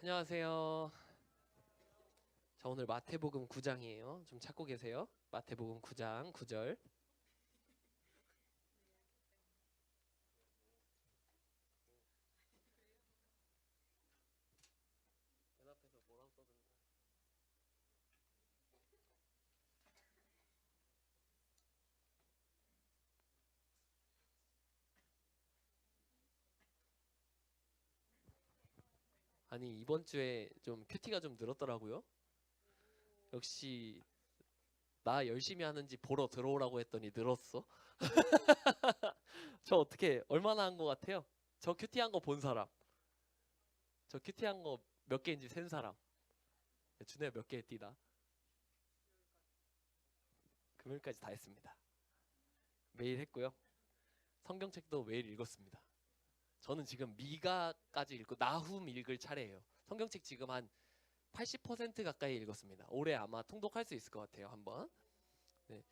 안녕하세요. 자, 오늘 마태복음 9장이에요. 좀 찾고 계세요. 마태복음 9장 9절. 아니, 이번 주에 좀 큐티가 좀 늘었더라고요. 역시 나 열심히 하는지 보러 들어오라고 했더니 늘었어. 저 어떻게 얼마나 한 거 같아요? 저 큐티 한 거 본 사람. 저 큐티 한 거 몇 개인지 센 사람. 준호야 몇 개 했디다. 금요일까지 다 했습니다. 매일 했고요. 성경책도 매일 읽었습니다. 저는 지금 미가까지 읽고 나훔 읽을 차례예요. 성경책 지금 한 80% 가까이 읽었습니다. 올해 아마 통독할 수 있을 것 같아요. 한번. 네,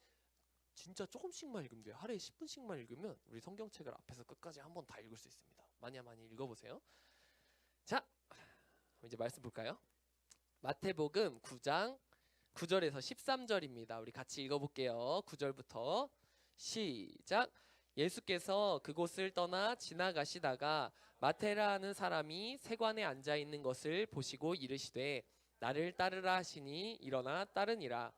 진짜 조금씩만 읽으면 돼요. 하루에 10분씩만 읽으면 우리 성경책을 앞에서 끝까지 한번 다 읽을 수 있습니다. 많이 많이 읽어보세요. 자, 이제 말씀 볼까요? 마태복음 9장 9절에서 13절입니다. 우리 같이 읽어볼게요. 9절부터 시작. 예수께서 그곳을 떠나 지나가시다가 마테라 하는 사람이 세관에 앉아 있는 것을 보시고 이르시되 나를 따르라 하시니 일어나 따르니라.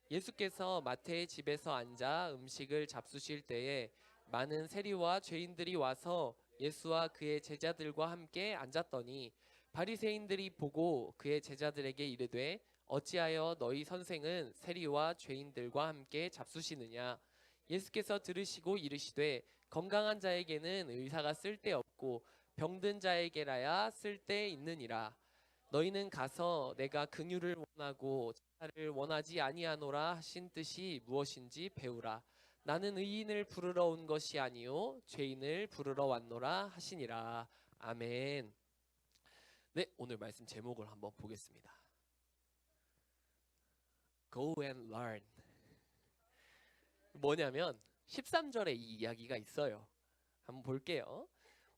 예수께서 마태의 집에서 앉아 음식을 잡수실 때에 많은 세리와 죄인들이 와서 예수와 그의 제자들과 함께 앉았더니 바리새인들이 보고 그의 제자들에게 이르되 어찌하여 너희 선생은 세리와 죄인들과 함께 잡수시느냐. 예수께서 들으시고 이르시되 건강한 자에게는 의사가 쓸데없고 병든 자에게라야 쓸데있느니라. 너희는 가서 내가 긍휼을 원하고 자를 원하지 아니하노라 하신 뜻이 무엇인지 배우라. 나는 의인을 부르러 온 것이 아니요 죄인을 부르러 왔노라 하시니라. 아멘. 네, 오늘 말씀 제목을 한번 보겠습니다. Go and learn. 뭐냐면 13절에 이 이야기가 있어요. 한번 볼게요.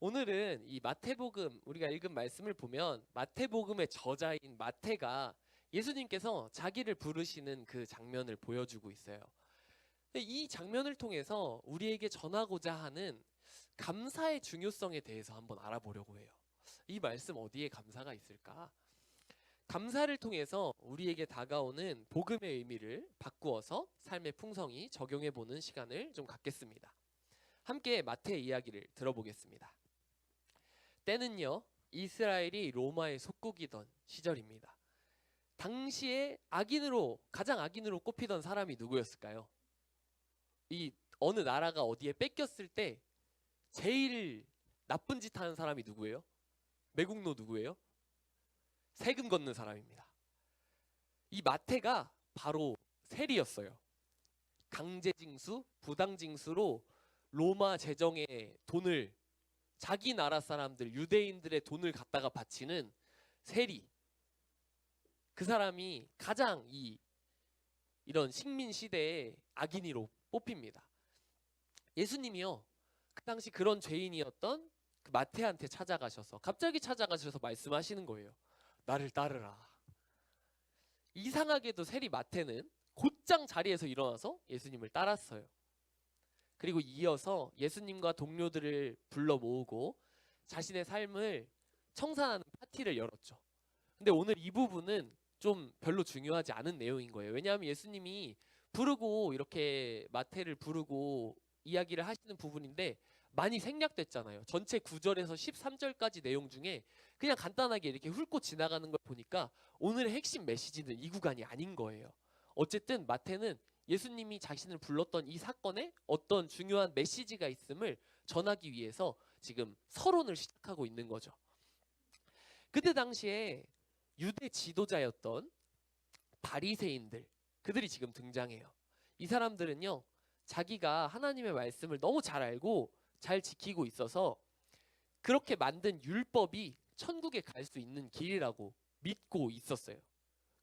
오늘은 이 마태복음 우리가 읽은 말씀을 보면 마태복음의 저자인 마태가 예수님께서 자기를 부르시는 그 장면을 보여주고 있어요. 이 장면을 통해서 우리에게 전하고자 하는 감사의 중요성에 대해서 한번 알아보려고 해요. 이 말씀 어디에 감사가 있을까? 감사를 통해서 우리에게 다가오는 복음의 의미를 바꾸어서 삶의 풍성히 적용해보는 시간을 좀 갖겠습니다. 함께 마태의 이야기를 들어보겠습니다. 때는요, 이스라엘이 로마의 속국이던 시절입니다. 당시에 가장 악인으로 꼽히던 사람이 누구였을까요? 이 어느 나라가 어디에 뺏겼을 때 제일 나쁜 짓 하는 사람이 누구예요? 매국노 누구예요? 세금 걷는 사람입니다. 이 마태가 바로 세리였어요. 강제징수, 부당징수로 로마 재정에 돈을 자기 나라 사람들, 유대인들의 돈을 갖다가 바치는 세리. 그 사람이 가장 이런 식민 시대의 악인으로 뽑힙니다. 예수님이요, 그 당시 그런 죄인이었던 그 마태한테 갑자기 찾아가셔서 말씀하시는 거예요. 나를 따르라. 이상하게도 세리 마태는 곧장 자리에서 일어나서 예수님을 따랐어요. 그리고 이어서 예수님과 동료들을 불러 모으고 자신의 삶을 청산하는 파티를 열었죠. 근데 오늘 이 부분은 좀 별로 중요하지 않은 내용인 거예요. 왜냐하면 예수님이 부르고 이렇게 마태를 부르고 이야기를 하시는 부분인데 많이 생략됐잖아요. 전체 9절에서 13절까지 내용 중에 그냥 간단하게 이렇게 훑고 지나가는 걸 보니까 오늘의 핵심 메시지는 이 구간이 아닌 거예요. 어쨌든 마태는 예수님이 자신을 불렀던 이 사건에 어떤 중요한 메시지가 있음을 전하기 위해서 지금 서론을 시작하고 있는 거죠. 그때 당시에 유대 지도자였던 바리새인들, 그들이 지금 등장해요. 이 사람들은요, 자기가 하나님의 말씀을 너무 잘 알고 잘 지키고 있어서 그렇게 만든 율법이 천국에 갈 수 있는 길이라고 믿고 있었어요.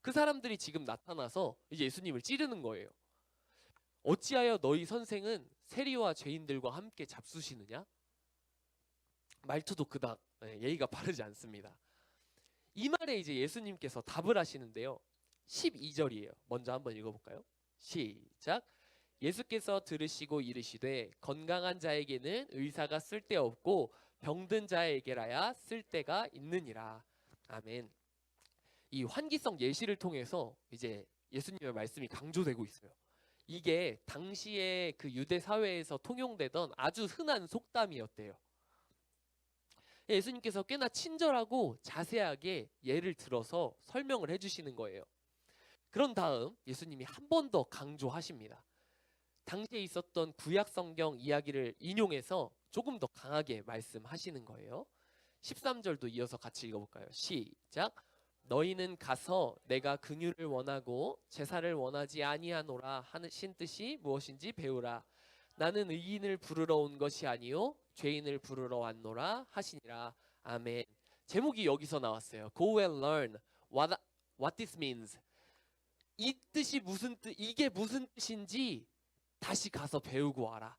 그 사람들이 지금 나타나서 이제 예수님을 찌르는 거예요. 어찌하여 너희 선생은 세리와 죄인들과 함께 잡수시느냐? 말투도 그닥 예의가 바르지 않습니다. 이 말에 이제 예수님께서 답을 하시는데요. 12절이에요. 먼저 한번 읽어볼까요? 시작. 예수께서 들으시고 이르시되 건강한 자에게는 의사가 쓸데없고 병든 자에게라야 쓸데가 있느니라. 아멘. 이 환기성 예시를 통해서 이제 예수님의 말씀이 강조되고 있어요. 이게 당시에 그 유대 사회에서 통용되던 아주 흔한 속담이었대요. 예수님께서 꽤나 친절하고 자세하게 예를 들어서 설명을 해주시는 거예요. 그런 다음 예수님이 한 번 더 강조하십니다. 당시에 있었던 구약 성경 이야기를 인용해서 조금 더 강하게 말씀하시는 거예요. 13절도 이어서 같이 읽어볼까요? 시작. 너희는 가서 내가 긍휼을 원하고 제사를 원하지 아니하노라 하신 뜻이 무엇인지 배우라. 나는 의인을 부르러 온 것이 아니요 죄인을 부르러 왔노라 하시니라. 아멘. 제목이 여기서 나왔어요. Go and learn what this means. 이 뜻이 무슨 뜻, 이게 무슨 뜻인지 다시 가서 배우고 와라.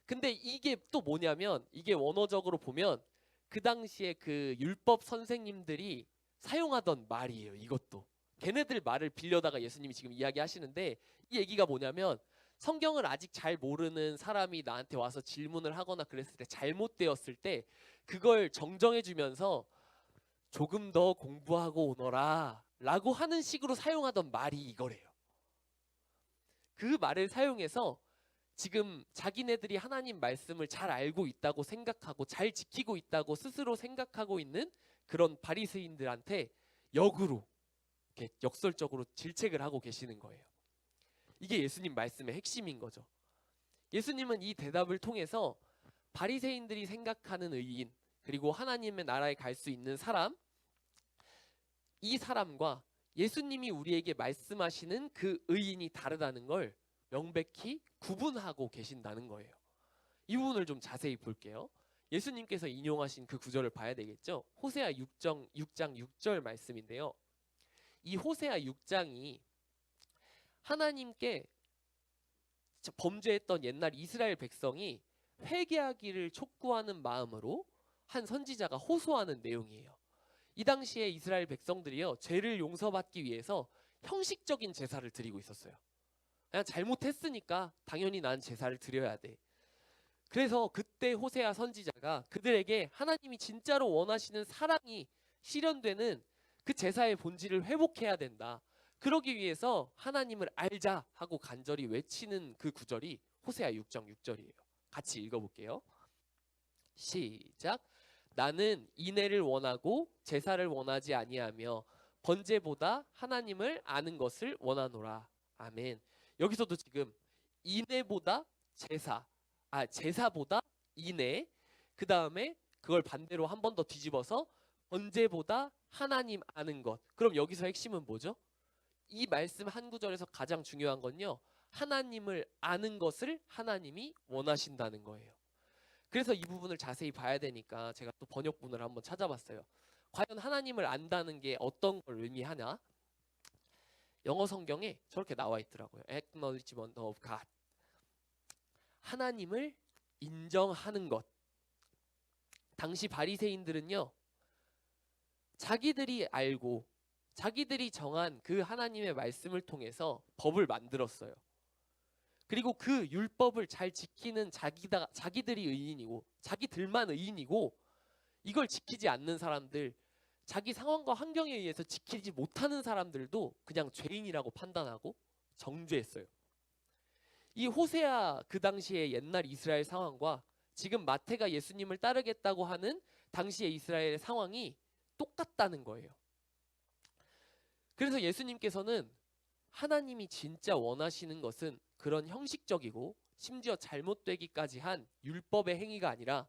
근데 이게 또 뭐냐면, 이게 원어적으로 보면 그 당시에 그 율법 선생님들이 사용하던 말이에요. 이것도 걔네들 말을 빌려다가 예수님이 지금 이야기하시는데, 이 얘기가 뭐냐면, 성경을 아직 잘 모르는 사람이 나한테 와서 질문을 하거나 그랬을 때, 잘못되었을 때 그걸 정정해 주면서 조금 더 공부하고 오너라 라고 하는 식으로 사용하던 말이 이거래요. 그 말을 사용해서 지금 자기네들이 하나님 말씀을 잘 알고 있다고 생각하고 잘 지키고 있다고 스스로 생각하고 있는 그런 바리새인들한테 역으로 이렇게 역설적으로 질책을 하고 계시는 거예요. 이게 예수님 말씀의 핵심인 거죠. 예수님은 이 대답을 통해서 바리새인들이 생각하는 의인, 그리고 하나님의 나라에 갈 수 있는 사람, 이 사람과 예수님이 우리에게 말씀하시는 그 의인이 다르다는 걸 명백히 구분하고 계신다는 거예요. 이 부분을 좀 자세히 볼게요. 예수님께서 인용하신 그 구절을 봐야 되겠죠. 호세아 6장 6절 말씀인데요. 이 호세아 6장이 하나님께 범죄했던 옛날 이스라엘 백성이 회개하기를 촉구하는 마음으로 한 선지자가 호소하는 내용이에요. 이 당시에 이스라엘 백성들이요, 죄를 용서받기 위해서 형식적인 제사를 드리고 있었어요. 그냥 잘못했으니까 당연히 난 제사를 드려야 돼. 그래서 그때 호세아 선지자가 그들에게 하나님이 진짜로 원하시는 사랑이 실현되는 그 제사의 본질을 회복해야 된다. 그러기 위해서 하나님을 알자 하고 간절히 외치는 그 구절이 호세아 6장 6절이에요. 같이 읽어볼게요. 시작. 나는 인애를 원하고 제사를 원하지 아니하며 번제보다 하나님을 아는 것을 원하노라. 아멘. 여기서도 지금 인애보다 제사보다 인애, 그 다음에 그걸 반대로 한 번 더 뒤집어서 번제보다 하나님 아는 것. 그럼 여기서 핵심은 뭐죠? 이 말씀 한 구절에서 가장 중요한 건요, 하나님을 아는 것을 하나님이 원하신다는 거예요. 그래서 이 부분을 자세히 봐야 되니까 제가 또 번역본을 한번 찾아봤어요. 과연 하나님을 안다는 게 어떤 걸 의미하냐? 영어 성경에 저렇게 나와 있더라고요. Acknowledgement of God. 하나님을 인정하는 것. 당시 바리새인들은요, 자기들이 알고 자기들이 정한 그 하나님의 말씀을 통해서 법을 만들었어요. 그리고 그 율법을 잘 지키는 자기들이 의인이고, 자기들만 의인이고, 이걸 지키지 않는 사람들, 자기 상황과 환경에 의해서 지키지 못하는 사람들도 그냥 죄인이라고 판단하고 정죄했어요. 이 호세아 그 당시의 옛날 이스라엘 상황과 지금 마태가 예수님을 따르겠다고 하는 당시의 이스라엘의 상황이 똑같다는 거예요. 그래서 예수님께서는 하나님이 진짜 원하시는 것은 그런 형식적이고 심지어 잘못되기까지 한 율법의 행위가 아니라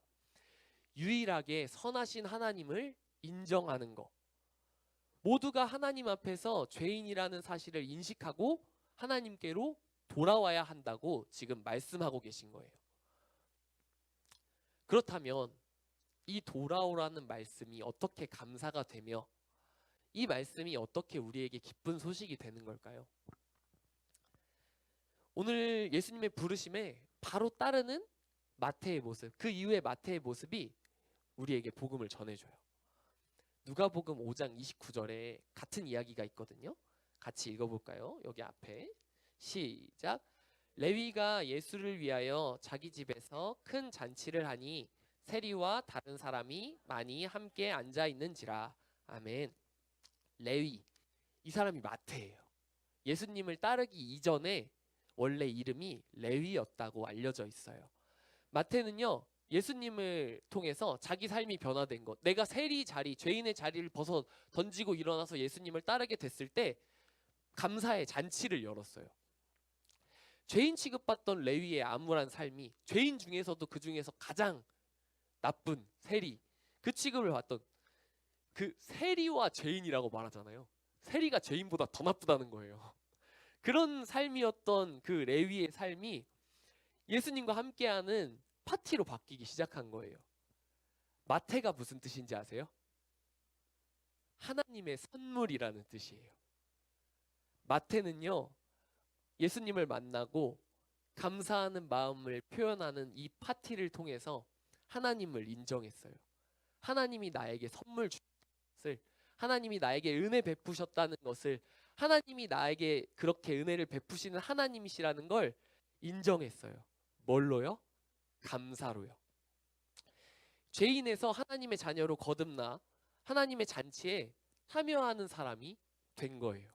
유일하게 선하신 하나님을 인정하는 것. 모두가 하나님 앞에서 죄인이라는 사실을 인식하고 하나님께로 돌아와야 한다고 지금 말씀하고 계신 거예요. 그렇다면 이 돌아오라는 말씀이 어떻게 감사가 되며 이 말씀이 어떻게 우리에게 기쁜 소식이 되는 걸까요? 오늘 예수님의 부르심에 바로 따르는 마태의 모습, 그 이후의 마태의 모습이 우리에게 복음을 전해줘요. 누가복음 5장 29절에 같은 이야기가 있거든요. 같이 읽어볼까요? 여기 앞에 시작. 레위가 예수를 위하여 자기 집에서 큰 잔치를 하니 세리와 다른 사람이 많이 함께 앉아 있는지라. 아멘. 레위, 이 사람이 마태예요. 예수님을 따르기 이전에 원래 이름이 레위였다고 알려져 있어요. 마태는요, 예수님을 통해서 자기 삶이 변화된 것, 내가 세리 자리, 죄인의 자리를 벗어 던지고 일어나서 예수님을 따르게 됐을 때 감사의 잔치를 열었어요. 죄인 취급받던 레위의 암울한 삶이, 죄인 중에서도 그 중에서 가장 나쁜 세리, 그 취급을 받던 그 세리와 죄인이라고 말하잖아요. 세리가 죄인보다 더 나쁘다는 거예요. 그런 삶이었던 그 레위의 삶이 예수님과 함께하는 파티로 바뀌기 시작한 거예요. 마태가 무슨 뜻인지 아세요? 하나님의 선물이라는 뜻이에요. 마태는요, 예수님을 만나고 감사하는 마음을 표현하는 이 파티를 통해서 하나님을 인정했어요. 하나님이 나에게 선물 주신 것을, 하나님이 나에게 은혜 베푸셨다는 것을, 하나님이 나에게 그렇게 은혜를 베푸시는 하나님이시라는 걸 인정했어요. 뭘로요? 감사로요. 죄인에서 하나님의 자녀로 거듭나 하나님의 잔치에 참여하는 사람이 된 거예요.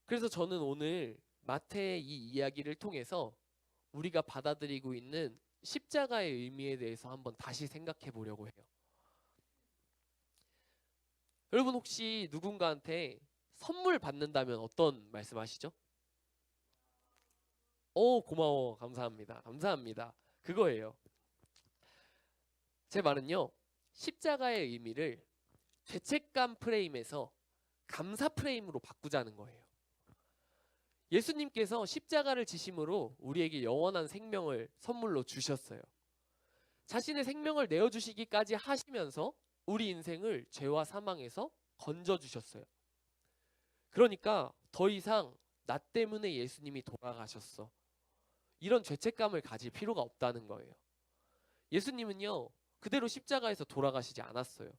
그래서 저는 오늘 마태의 이 이야기를 통해서 우리가 받아들이고 있는 십자가의 의미에 대해서 한번 다시 생각해 보려고 해요. 여러분 혹시 누군가한테 선물 받는다면 어떤 말씀하시죠? 오, 고마워, 감사합니다, 감사합니다. 그거예요. 제 말은요, 십자가의 의미를 죄책감 프레임에서 감사 프레임으로 바꾸자는 거예요. 예수님께서 십자가를 지심으로 우리에게 영원한 생명을 선물로 주셨어요. 자신의 생명을 내어주시기까지 하시면서 우리 인생을 죄와 사망에서 건져주셨어요. 그러니까 더 이상 나 때문에 예수님이 돌아가셨어, 이런 죄책감을 가질 필요가 없다는 거예요. 예수님은요, 그대로 십자가에서 돌아가시지 않았어요.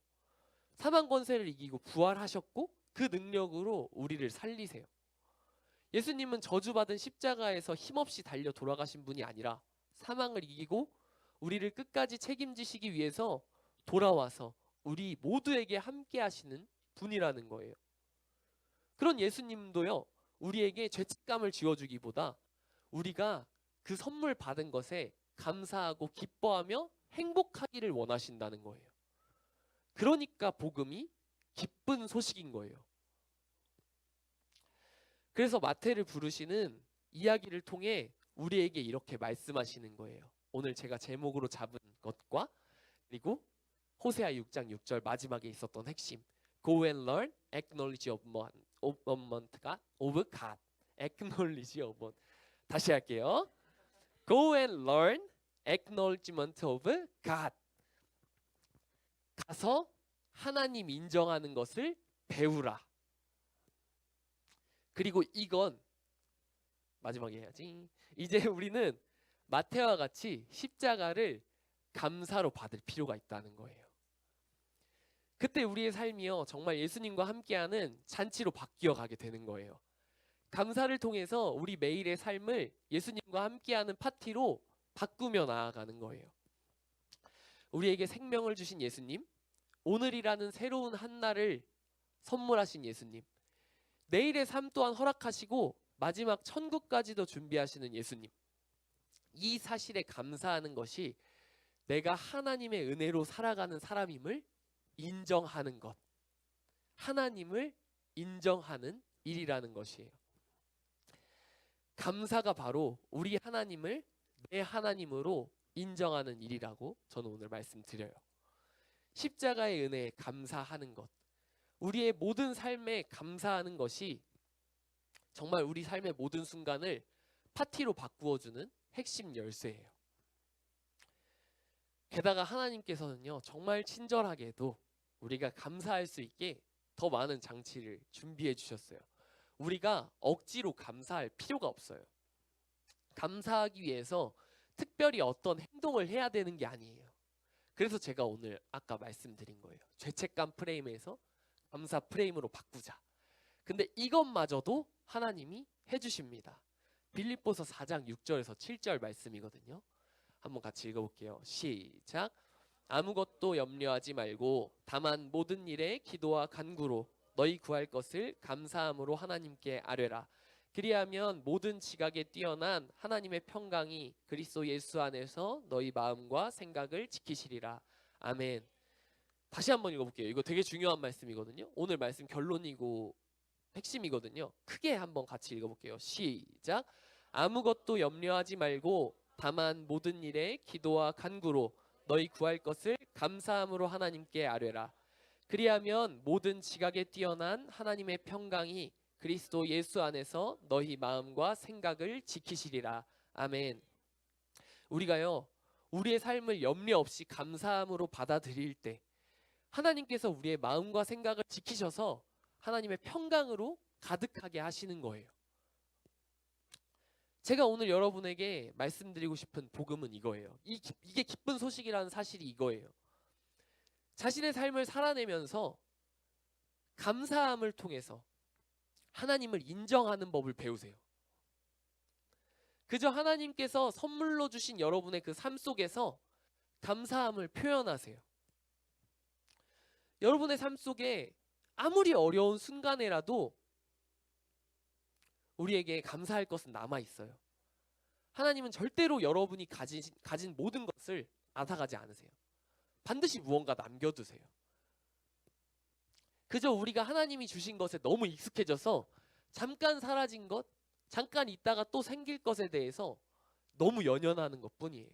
사망 권세를 이기고 부활하셨고 그 능력으로 우리를 살리세요. 예수님은 저주받은 십자가에서 힘없이 달려 돌아가신 분이 아니라 사망을 이기고 우리를 끝까지 책임지시기 위해서 돌아와서 우리 모두에게 함께 하시는 분이라는 거예요. 그런 예수님도요, 우리에게 죄책감을 지워주기보다 우리가 그 선물 받은 것에 감사하고 기뻐하며 행복하기를 원하신다는 거예요. 그러니까 복음이 기쁜 소식인 거예요. 그래서 마태를 부르시는 이야기를 통해 우리에게 이렇게 말씀하시는 거예요. 오늘 제가 제목으로 잡은 것과 그리고 호세아 6장 6절 마지막에 있었던 핵심, Go and learn, acknowledge of God. acknowledge of God. 다시 할게요. Go and learn, acknowledgement of God. 가서 하나님 인정하는 것을 배우라. 그리고 이건 마지막에 해야지. 이제 우리는 마태와 같이 십자가를 감사로 받을 필요가 있다는 거예요. 그때 우리의 삶이요, 정말 예수님과 함께하는 잔치로 바뀌어 가게 되는 거예요. 감사를 통해서 우리 매일의 삶을 예수님과 함께하는 파티로 바꾸며 나아가는 거예요. 우리에게 생명을 주신 예수님, 오늘이라는 새로운 한날을 선물하신 예수님, 내일의 삶 또한 허락하시고 마지막 천국까지도 준비하시는 예수님, 이 사실에 감사하는 것이 내가 하나님의 은혜로 살아가는 사람임을 인정하는 것, 하나님을 인정하는 일이라는 것이에요. 감사가 바로 우리 하나님을 내 하나님으로 인정하는 일이라고 저는 오늘 말씀드려요. 십자가의 은혜에 감사하는 것, 우리의 모든 삶에 감사하는 것이 정말 우리 삶의 모든 순간을 파티로 바꾸어주는 핵심 열쇠예요. 게다가 하나님께서는요, 정말 친절하게도 우리가 감사할 수 있게 더 많은 장치를 준비해 주셨어요. 우리가 억지로 감사할 필요가 없어요. 감사하기 위해서 특별히 어떤 행동을 해야 되는 게 아니에요. 그래서 제가 오늘 아까 말씀드린 거예요. 죄책감 프레임에서 감사 프레임으로 바꾸자. 근데 이것마저도 하나님이 해주십니다. 빌립보서 4장 6절에서 7절 말씀이거든요. 한번 같이 읽어볼게요. 시작. 아무것도 염려하지 말고 다만 모든 일에 기도와 간구로 너희 구할 것을 감사함으로 하나님께 아뢰라. 그리하면 모든 지각에 뛰어난 하나님의 평강이 그리스도 예수 안에서 너희 마음과 생각을 지키시리라. 아멘. 다시 한번 읽어볼게요. 이거 되게 중요한 말씀이거든요. 오늘 말씀 결론이고 핵심이거든요. 크게 한번 같이 읽어볼게요. 시작. 아무것도 염려하지 말고 다만 모든 일에 기도와 간구로 너희 구할 것을 감사함으로 하나님께 아뢰라. 그리하면 모든 지각에 뛰어난 하나님의 평강이 그리스도 예수 안에서 너희 마음과 생각을 지키시리라. 아멘. 우리가요, 우리의 삶을 염려 없이 감사함으로 받아들일 때 하나님께서 우리의 마음과 생각을 지키셔서 하나님의 평강으로 가득하게 하시는 거예요. 제가 오늘 여러분에게 말씀드리고 싶은 복음은 이거예요. 이게 기쁜 소식이라는 사실이 이거예요. 자신의 삶을 살아내면서 감사함을 통해서 하나님을 인정하는 법을 배우세요. 그저 하나님께서 선물로 주신 여러분의 그 삶 속에서 감사함을 표현하세요. 여러분의 삶 속에 아무리 어려운 순간에라도 우리에게 감사할 것은 남아 있어요. 하나님은 절대로 여러분이 가진 모든 것을 앗아가지 않으세요. 반드시 무언가 남겨두세요. 그저 우리가 하나님이 주신 것에 너무 익숙해져서 잠깐 사라진 것, 잠깐 있다가 또 생길 것에 대해서 너무 연연하는 것뿐이에요.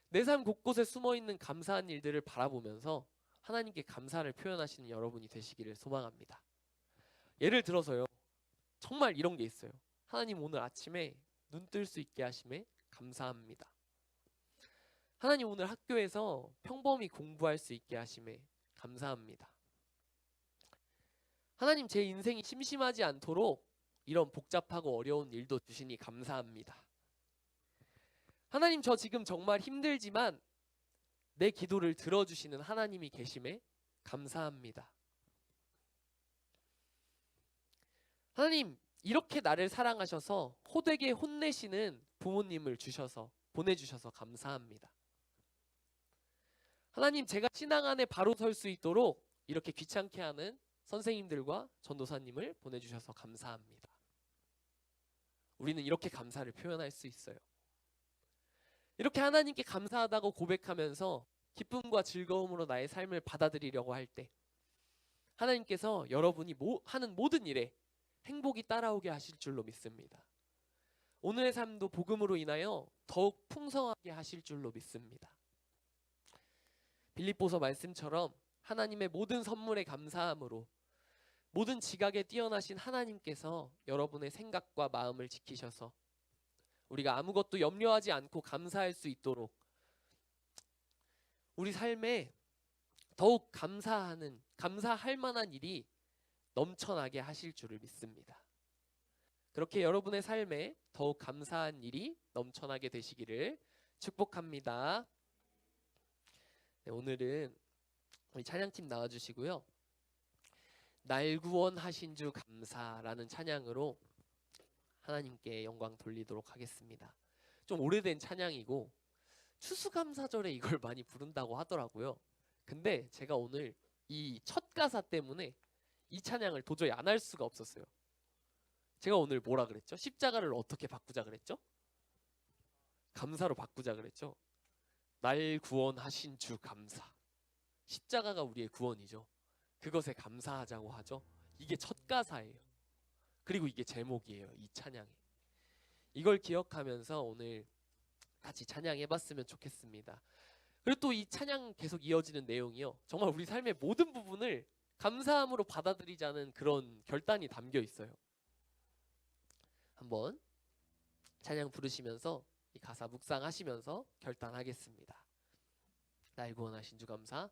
내 삶 곳곳에 숨어있는 감사한 일들을 바라보면서 하나님께 감사를 표현하시는 여러분이 되시기를 소망합니다. 예를 들어서요, 정말 이런 게 있어요. 하나님 오늘 아침에 눈 뜰 수 있게 하심에 감사합니다. 하나님 오늘 학교에서 평범히 공부할 수 있게 하심에 감사합니다. 하나님 제 인생이 심심하지 않도록 이런 복잡하고 어려운 일도 주시니 감사합니다. 하나님 저 지금 정말 힘들지만 내 기도를 들어주시는 하나님이 계심에 감사합니다. 하나님 이렇게 나를 사랑하셔서 호되게 혼내시는 부모님을 보내주셔서 감사합니다. 하나님 제가 신앙 안에 바로 설 수 있도록 이렇게 귀찮게 하는 선생님들과 전도사님을 보내주셔서 감사합니다. 우리는 이렇게 감사를 표현할 수 있어요. 이렇게 하나님께 감사하다고 고백하면서 기쁨과 즐거움으로 나의 삶을 받아들이려고 할 때 하나님께서 여러분이 하는 모든 일에 행복이 따라오게 하실 줄로 믿습니다. 오늘의 삶도 복음으로 인하여 더욱 풍성하게 하실 줄로 믿습니다. 빌립보서 말씀처럼 하나님의 모든 선물에 감사함으로 모든 지각에 뛰어나신 하나님께서 여러분의 생각과 마음을 지키셔서 우리가 아무것도 염려하지 않고 감사할 수 있도록 우리 삶에 더욱 감사할 만한 일이 넘쳐나게 하실 줄을 믿습니다. 그렇게 여러분의 삶에 더욱 감사한 일이 넘쳐나게 되시기를 축복합니다. 네, 오늘은 우리 찬양팀 나와주시고요. 날 구원하신 주 감사라는 찬양으로 하나님께 영광 돌리도록 하겠습니다. 좀 오래된 찬양이고 추수감사절에 이걸 많이 부른다고 하더라고요. 근데 제가 오늘 이 첫 가사 때문에 이 찬양을 도저히 안 할 수가 없었어요. 제가 오늘 뭐라 그랬죠? 십자가를 어떻게 바꾸자 그랬죠? 감사로 바꾸자 그랬죠? 날 구원하신 주 감사. 십자가가 우리의 구원이죠. 그것에 감사하자고 하죠. 이게 첫 가사예요. 그리고 이게 제목이에요. 이 찬양에. 이걸 기억하면서 오늘 같이 찬양해봤으면 좋겠습니다. 그리고 또 이 찬양 계속 이어지는 내용이요. 정말 우리 삶의 모든 부분을 감사함으로 받아들이자는 그런 결단이 담겨 있어요. 한번 찬양 부르시면서 이 가사 묵상하시면서 결단하겠습니다. 날 구원하신 주 감사.